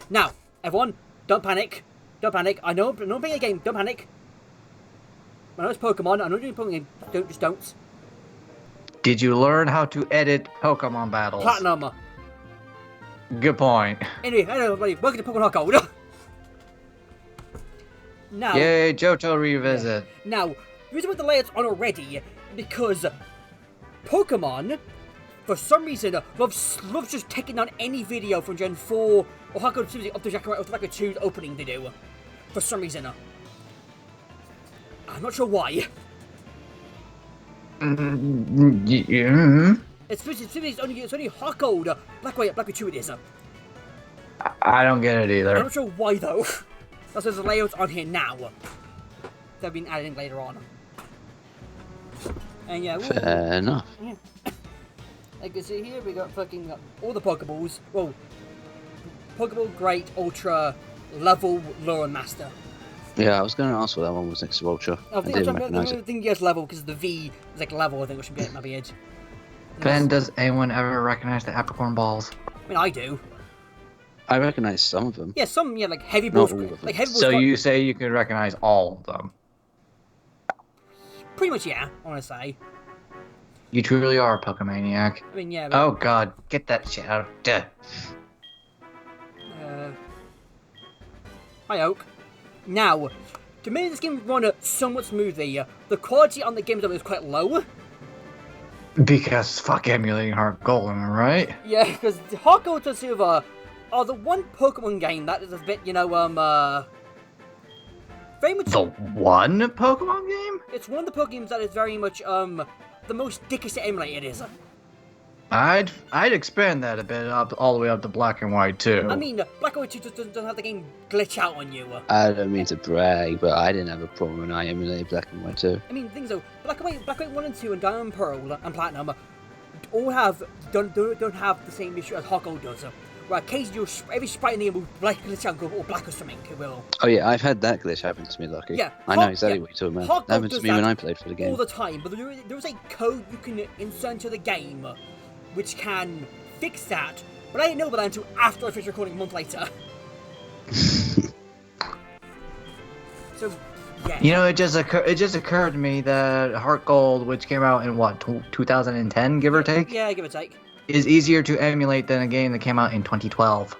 Now, everyone, don't panic. Don't panic. I know I'm playing a game. Don't panic. I know it's Pokemon. I know you're playing a game. Just don't. Did you learn how to edit Pokemon battles? Platinum. Good point. Anyway, hello everybody. Welcome to Pokemon Heartgold. Now. Yay, Johto revisit. Now, the reason with the layouts on already because Pokemon, for some reason, loves just taking down any video from Gen 4 or Heartgold Series up to Jack 2's opening they do. For some reason. I'm not sure why. It's only Heartgold, Black White 2 it is. I don't get it either. I'm not sure why though. That's there's the layouts on here now. They've been added in later on. And yeah, fair enough. Yeah. Like you see here, we got all the Pokeballs. Well, Pokeball, Great, Ultra, Level, Lure, and Master. Yeah, I was going to ask what that one was next to Ultra. I didn't recognise it. I think yes, Level, because the V is like Level, I think, which should be maybe it. Ben, does anyone ever recognize the apricorn balls? I mean, I do. I recognise some of them. Yeah, some, yeah, like Heavy Balls. Like Heavy Balls. So you say you can recognize all of them? Pretty much, yeah, I want to say. You truly are a Pokemaniac. I mean, yeah. Oh god, get that shit out. Duh. Hi, Oak. Now, to make this game run somewhat smoothly, the quality on the game is quite low. Because fuck emulating Heartgold, am I right? Yeah, because Heartgold and Silver are the one Pokemon game that is a bit, very much... The one Pokemon game? It's one of the Pokemon that is very much, the most dickish to emulate it is. I'd expand that a bit up all the way up to Black and White too. I mean, Black and White 2 just doesn't have the game glitch out on you. I don't mean to brag, but I didn't have a problem when I emulated Black and White 2. I mean, things though, Black and White 1 and 2 and Diamond and Pearl and Platinum all don't have the same issue as Heartgold does. Where occasionally every sprite in the game will glitch out or black or something, it will. Oh yeah, I've had that glitch happen to me, Lucky. Yeah, I know exactly what you're talking about. That happened to me when I played for the game. All the time, but there is a code you can insert into the game which can fix that, but I didn't know about that until after I finished recording a month later. So, yeah. You know, it just occurred to me that Heartgold, which came out in what, 2010, give or take? Yeah, give or take. Is easier to emulate than a game that came out in 2012.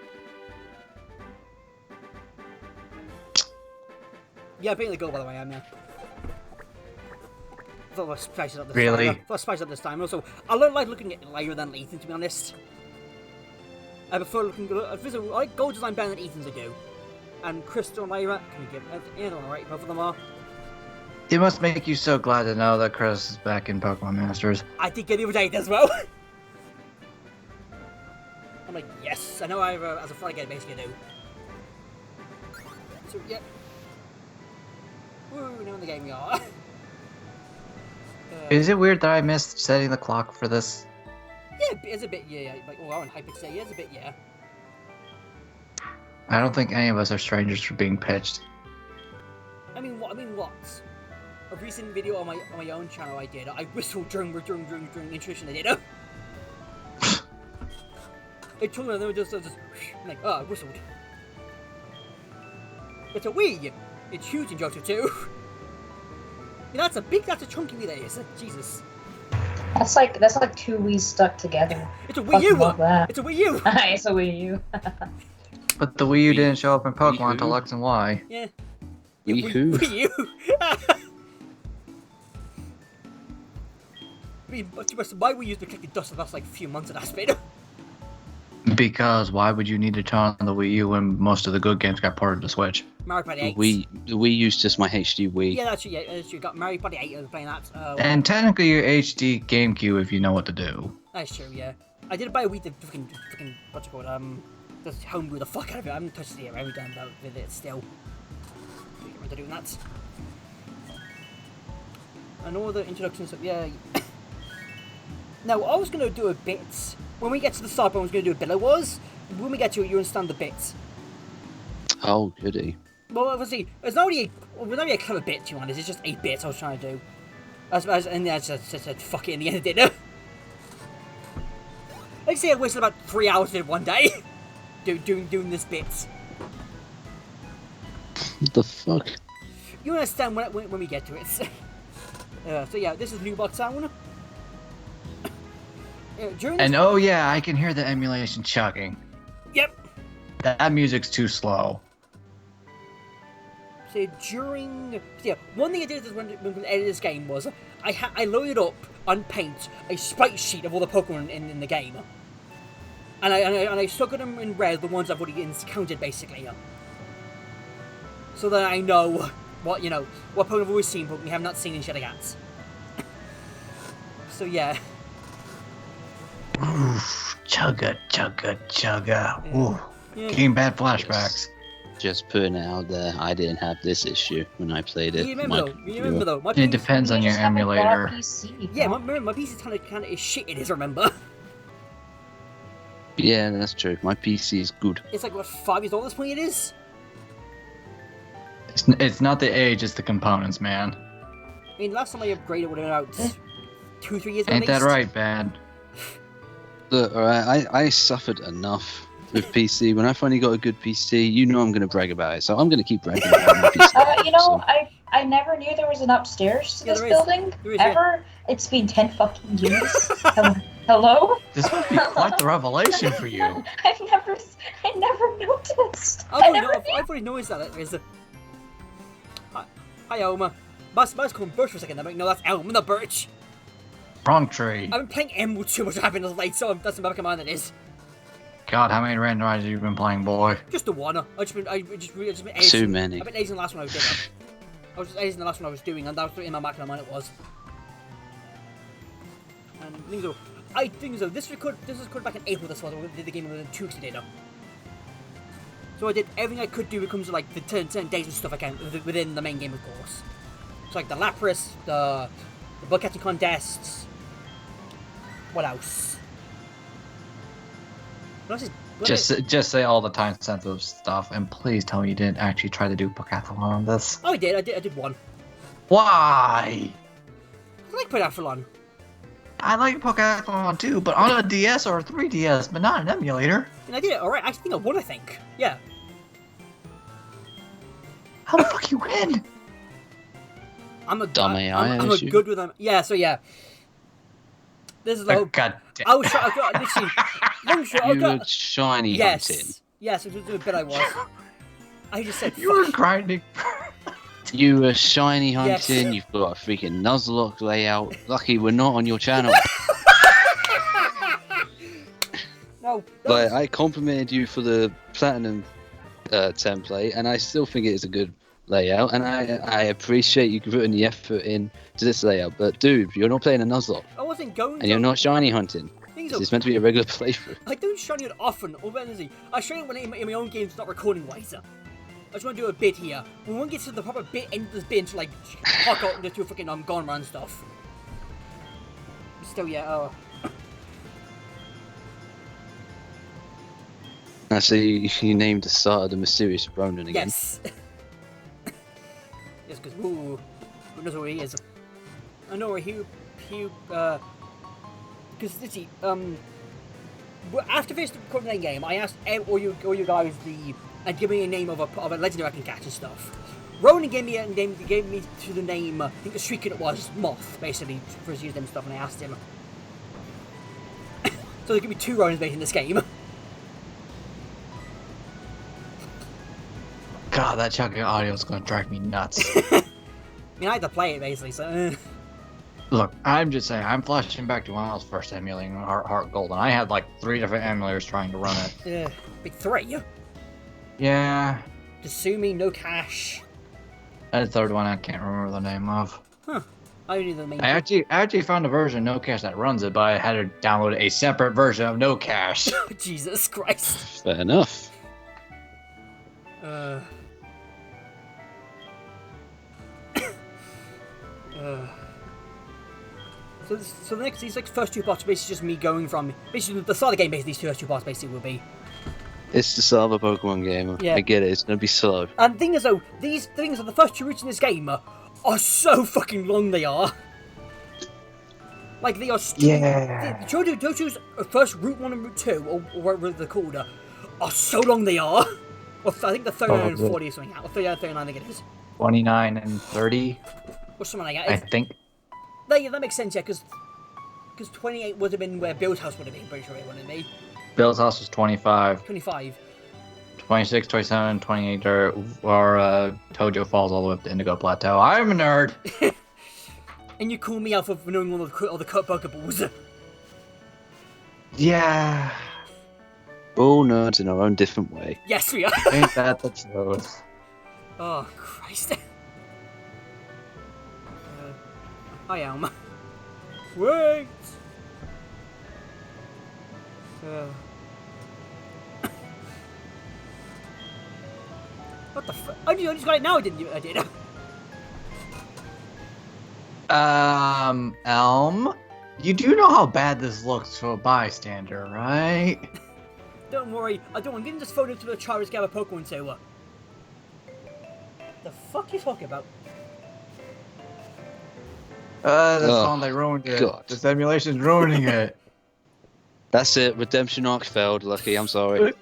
Yeah, I'm paying the goal, by the way, I'm here. I thought I'd spice it up this really? time. I thought I'd spice it up this time. Also, I don't like looking at Lyra than Ethan, to be honest. I prefer looking good. I like gold design better than Ethan's I do. And Crystal and Lyra, can you give either one right? Both of them are. It must make you so glad to know that Chris is back in Pokemon Masters. I did get the other day as well. I'm like, yes, I know I have as a Friday game basically I do. So, yeah. Woo, now in the game we are. Is it weird that I missed setting the clock for this? Yeah, it's a bit, yeah. Like, oh, on Hypixel, yeah, it's a bit, yeah. I don't think any of us are strangers for being pitched. I mean, what? A recent video on my own channel I did. I whistled during introduction. I did. They told me they were just like, oh, I whistled. It's a Wii. It's huge in Johto 2. Yeah, that's a chunky Wii that is. Jesus. That's like 2 Wii's stuck together. It's a Wii U. It's a Wii U. It's a Wii U. But the Wii U didn't show up in Pokemon until X and Y. Yeah. Wii U. Wii U. I mean, why Wii U's been collecting dust for the last like few months at that speed? Because why would you need to turn on the Wii U when most of the good games got ported to Switch? Mario Party 8. The Wii U's just my HD Wii. Yeah, that's true. Yeah, that's true. Got Mario Party 8. I was playing that. And technically your HD GameCube if you know what to do. That's true. Yeah, I did buy a Wii to fucking what's it called? Just homebrew the fuck out of it. I haven't touched it every time with it still. Get around to doing that. And all the introductions. Yeah. Now I was gonna do a bit. When we get to the start, I was going to do a bit. When we get to it, you understand the bits. Oh, goody. Well, obviously, it's not really a clever bit, to be honest. It's just 8 bits I was trying to do. And I just said, fuck it, in the end I did. Like I say, I wasted about 3 hours in one day doing this bit. What the fuck? You understand when we get to it. So yeah, this is New Town. During this... And oh yeah, I can hear the emulation chugging. Yep. That music's too slow. So one thing I did when I edited this game was I loaded up on Paint a sprite sheet of all the Pokemon in the game, and I stuck them in red, the ones I've already encountered basically, so that I know what Pokemon I've always seen but we have not seen in Shadowcats. So yeah. Oof, chugga, chugga, chugga. Yeah. Ooh, Yeah. getting bad flashbacks. Just putting it out there, I didn't have this issue when I played it. You remember though, my It PC, depends on You your just haven't bought a emulator. PC, yeah, huh? my PC kind of is shit. It is, remember? Yeah, that's true. My PC is good. It's like what 5 years old at this point. It is. It's not the age, it's the components, man. I mean, last time I upgraded would have been about 2-3 years ago. Ain't at that least. right, Bad? Look, alright, I suffered enough with PC. When I finally got a good PC, you know I'm going to brag about it, so I'm going to keep bragging about my PC. You know, So, I never knew there was an upstairs to Yeah, this there is. building. There is, yeah. Ever. It's been 10 fucking years. Hello? This must be quite the revelation for you. I never noticed. I've already noticed that. There's a... Hi, Elma. I was calling Birch for a second. I'm like, no, that's Elma, not Birch. Wrong tree. I've been playing Emerald too much. I've been late, so that's about command it is. God, how many randomizers have you been playing, boy? Just the one. I just been editing. too many. I've been editing the last one I was doing. I was just editing the last one I was doing, and that was in my Mac and mine it was. And things though, I think so. This was recorded back in April. This was I did the game within 2 weeks later. So I did everything I could do when it comes to like the 10 days and stuff I can within the main game, of course. So like the Lapras, the bug catching contests. What else? What else is, Just say all the time-sensitive stuff, and please tell me you didn't actually try to do Pokathlon on this. Oh, I did one. Why? I like Putdowns. I like Pokathlon too, but on a DS or a 3DS, but not an emulator. And I did it alright. I think I won, I think. Yeah. How the fuck you win? I'm a Dumb AI I'm a issue. good with them. Yeah, so yeah. This is the whole... God damn. I was trying... I got literally... long shot, I You were got... shiny hunting. Yes, it was a bit I was. I just said, You were fuck. grinding. You were shiny Yes. hunting, you've got a freaking Nuzlocke layout. Lucky we're not on your channel. No. Like, I complimented you for the platinum template, and I still think it is a good layout, and I appreciate you putting the effort in to this layout, but dude, you're not playing a Nuzlocke, I wasn't going and you're not shiny hunting. Things This are... is meant to be a regular playthrough. I don't shine it often, or better than I shine it when in my own games, not recording wise. I just want to do a bit here. When one gets to the proper bit end of this bit to like hawk out and just do a freaking gone run stuff. Still, yeah. I see you named the start of the Mysterious Ronin again. Yes. Yes, because who knows where he is? I know where he because literally after this recording that game, I asked all you guys and give me a name of a legendary I can catch and stuff. Ronan gave me to the name, I think the streak it was Moth, basically, for his username and stuff, and I asked him. So there could be 2 Ronans based in this game. God, that chugging audio is gonna drive me nuts. I mean, I had to play it basically, so. Look, I'm just saying, I'm flashing back to when I was first emulating Heartgold, and I had like 3 different emulators trying to run it. Big 3. Yeah. Kasumi, no cash. And the third one I can't remember the name of. Huh. I only knew the main I actually found a version of No Cash that runs it, but I had to download a separate version of No Cash. Jesus Christ. Fair enough. So the next, these like first 2 parts are basically just me going from basically the start of the game. Basically, these first 2 parts basically will be. It's the start of a Pokemon game. Yeah. I get it. It's gonna be slow. And the thing is though, these things are the first 2 routes in this game are so fucking long. They are. Like they are. Yeah. JoJo's first Route 1 and Route 2, or whatever they're called, are so long. They are. Well, I think the 39 and Probably. 40 is something out. Or 39 and 39, I think it is. 29 and 30, Or something like that. I think. Yeah, that makes sense, yeah, because 28 would have been where Bill's house would have been, pretty sure it wouldn't be. Bill's house was 25. 25. 26, 27, and 28 are Tojo Falls all the way up to Indigo Plateau. I'm a nerd! And you call me out for knowing all the cut Pokeballs. Yeah. All nerds in our own different way. Yes, we are. Ain't that the truth? Oh, Christ. Hi, Elm. Wait! What the fuck? I just got it now, didn't you? I did. Elm? You do know how bad this looks to a bystander, right? Don't worry, I don't want to just phone into the Charizard Gabba Pokemon and say what? The fuck you talking about? That's Oh, on they ruined it. God. This emulation's ruining it. That's it. Redemption arc failed. Lucky. I'm sorry.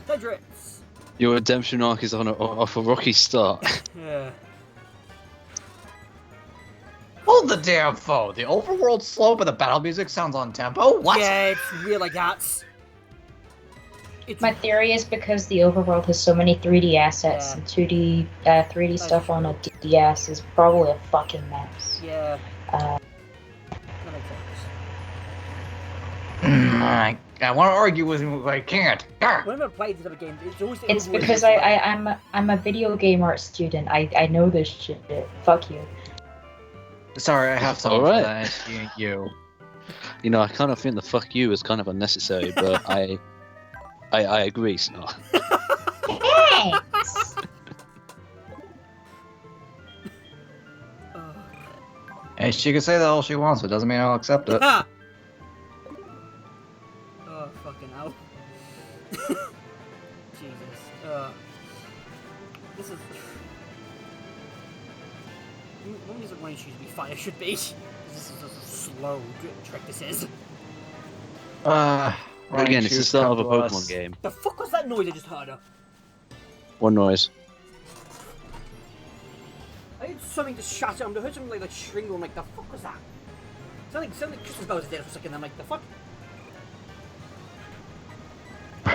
Cedrits! Your redemption arc is off a rocky start. Yeah. Hold the damn phone. The overworld slope of the battle music sounds on tempo? What? Yeah, it's real like that. It's My theory is because the overworld has so many 3D assets Yeah. and 2D, 3D stuff on a DS is probably a fucking mess. yeah. Uh, That makes sense. I want to argue with you, but I can't. Arr! Whenever I play this other game, it's always the it's overworld because is I'm a video game art student. I know this shit. Fuck you. Sorry, I have someone Alright. for that. It ain't you. You know, I kind of think the fuck you is kind of unnecessary, but I agree, Snot. Thanks. Hey, she can say that all she wants, but it doesn't mean I'll accept it. Ha! Oh, fucking hell. Jesus. This is... When does it want to be fire should be? This is just a slow trick, this is. But again, it's the start of a Pokemon game. The fuck was that noise I just heard? One noise. I heard something just shatter. I heard something like string going. Like, the fuck was that? Something Christmas bells did for a second. I'm like, the fuck?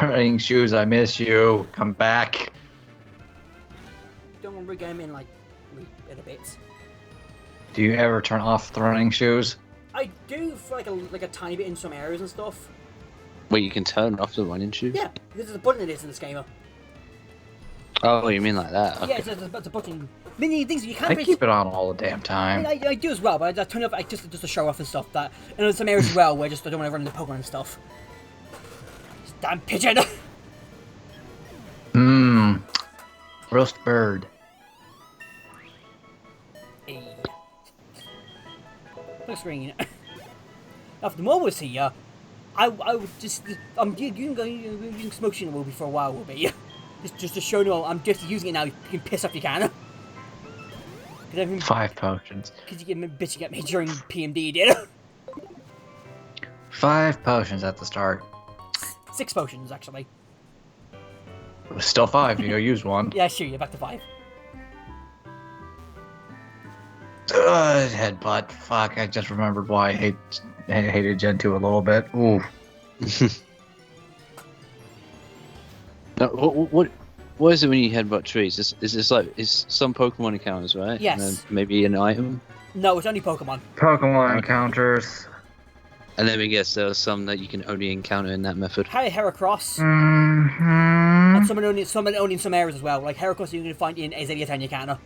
Running shoes, I miss you. Come back. Don't want to get him in like in a bit. Do you ever turn off the running shoes? I do for like a tiny bit in some areas and stuff. Wait, you can turn off the running shoes? Yeah, there's a button it is in this game. Oh, you mean like that? Okay. Yeah, it's a button. Many things you can't. I keep it on all the damn I time. mean, I do as well, but I turn it off just to show off and stuff. That and there's some areas as well where I don't want to run into Pokemon and stuff. This damn pigeon. Roast bird. Hey. Looks green. Now, if the mole was here, I would just you can go using smoke sheen will be for a while will be just to show no I'm just using it now. You can piss off you can. 5 potions. Because you get bitching at me during PMD, did 5 potions at the start. 6 potions actually. It was still 5. You used one. Yeah, sure, you're back to 5. Headbutt. Fuck, I just remembered why I hated Gen 2 a little bit. Ooh. Now, what is it when you headbutt trees? Is this like some Pokemon encounters, right? Yes. And then maybe an item, No, it's only Pokemon. Pokemon encounters. and then we guess there are some that you can only encounter in that method. Harry Heracross. Mm-hmm. And some only in some areas as well. Like Heracross you can find in Azalea Town, you can. Ugh.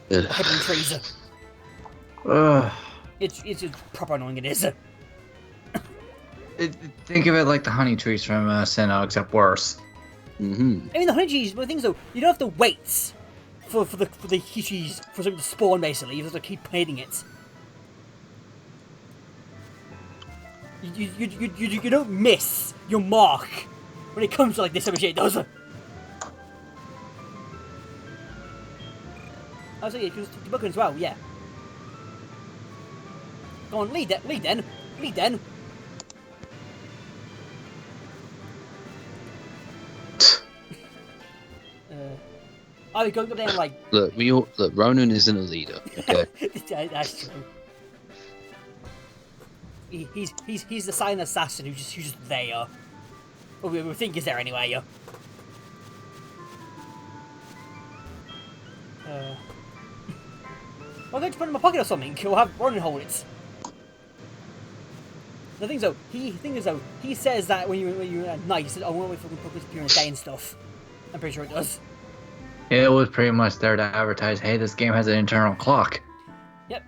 Hidden trees. Ugh. It's proper annoying it is. Think of it like the honey trees from Sinnoh, except worse. Mm-hmm. I mean the honey trees, but the thing is though, you don't have to wait for the trees for something to spawn basically, you have to keep planting it. You don't miss your mark when it comes to like this type of shit, does it? I was like, yeah, debugging as well, yeah. Go on, lead then. I would go up there and like. Look, Ronan isn't a leader, okay? That's true. He's the silent assassin who's just there. Or we think he's there anyway. I'm going to put it in my pocket or something. Or have Ronan hold it. The thing is though, he says that when you're at night, he says, "I won't wait for him to put this in the day and stuff." I'm pretty sure it does. It was pretty much there to advertise, hey, this game has an internal clock. Yep.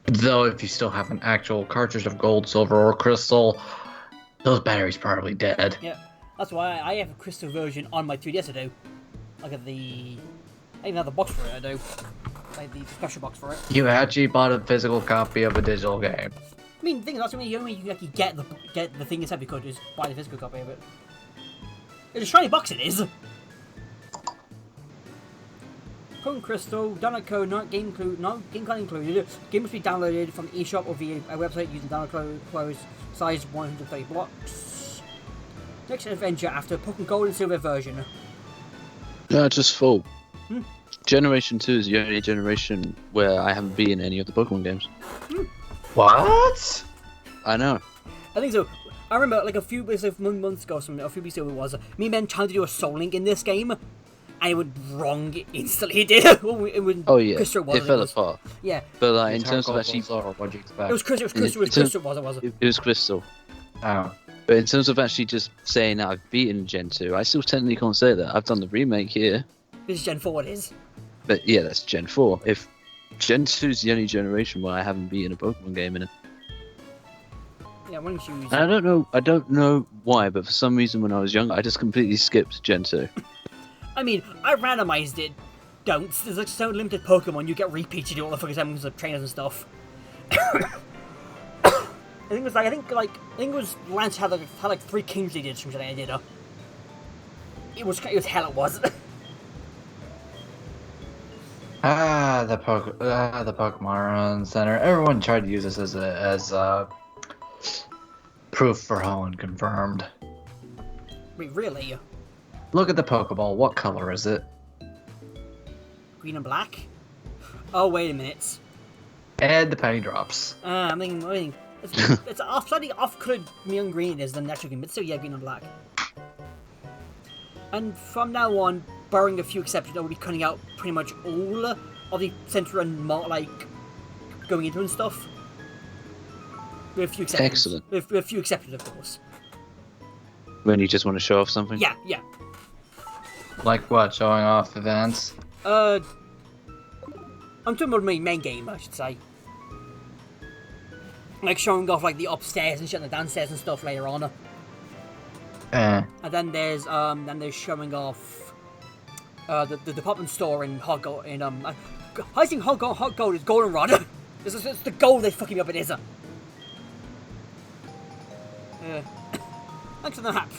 Though if you still have an actual cartridge of gold, silver, or crystal, those batteries probably dead. Yep. That's why I have a crystal version on my 3DS. I do. Like I even have the box for it. I do. Like the special box for it. You actually bought a physical copy of a digital game. I mean, the thing is, that's the only way you can actually get the thing inside, because is buy the physical copy of it. It's a shiny box, it is. Code Crystal, download code, not game code included. Game must be downloaded from the eShop or via a website using download code size 130 blocks. Next adventure after Pokemon Gold and Silver version. No, just full. Generation 2 is the only generation where I haven't beaten any of the Pokemon games. What? I know. I think so. I remember like a few months ago, a few weeks ago it was, me and Ben trying to do a Soul Link in this game, and it went wrong instantly. It did. Oh yeah, Crystal it fell apart. Yeah. But like, in terms of actually... What'd you expect? It was Crystal, it was Crystal. Oh. But in terms of actually just saying that I've beaten Gen 2, I still technically can't say that. I've done the remake here. This is Gen 4, it is. But yeah, that's Gen 4. If Gen 2 is the only generation where I haven't beaten a Pokemon game in it. Yeah, why don't you use I don't know why, but for some reason when I was young, I just completely skipped Gen 2. I mean, I randomized it. Don't. There's like so limited Pokemon, you get repeats, you do all the fucking times of trainers and stuff. I think it was Lance had like 3 Kings he did something like I did. It was hell it was. The Pokemon Center. Everyone tried to use this as proof for Holland confirmed. Wait, really? Look at the Pokeball. What color is it? Green and black? Oh, wait a minute. And the penny drops. I mean, it's slightly off-colored neon green it is than natural green, but still, yeah, green and black. And from now on, barring a few exceptions, I will be cutting out pretty much all of the center and like going into and stuff. With a few exceptions. Excellent. With a few exceptions, of course. When you just want to show off something? Yeah. Like what? Showing off events? I'm talking about my main game, I should say. Like showing off like the upstairs and shit, and the downstairs and stuff later on. And then there's showing off the department store in Heartgold in I think Heartgold is Goldenrod. It's the gold that's fucking me up, it is. Thanks for the map.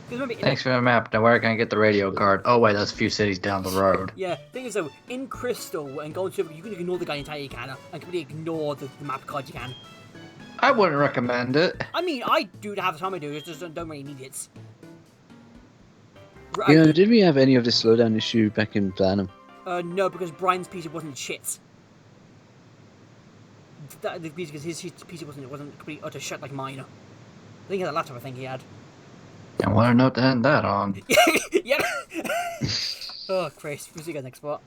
Thanks for the map. Now where can I get the radio card? Oh wait, that's a few cities down the road. Yeah, thing is though, in Crystal and Gold and Silver, you can ignore the guy entirely you can, and completely ignore the map card you can. I wouldn't recommend it. I mean, I do half the time I do, I just don't really need it. Yeah, did we have any of this slowdown issue back in Platinum? No, because Brian's PC wasn't shit. Because his PC wasn't complete utter shit like mine. I think he had a laptop, I think he had. I want to note to end that on. Yep. Oh, Christ. We'll see you guys next spot.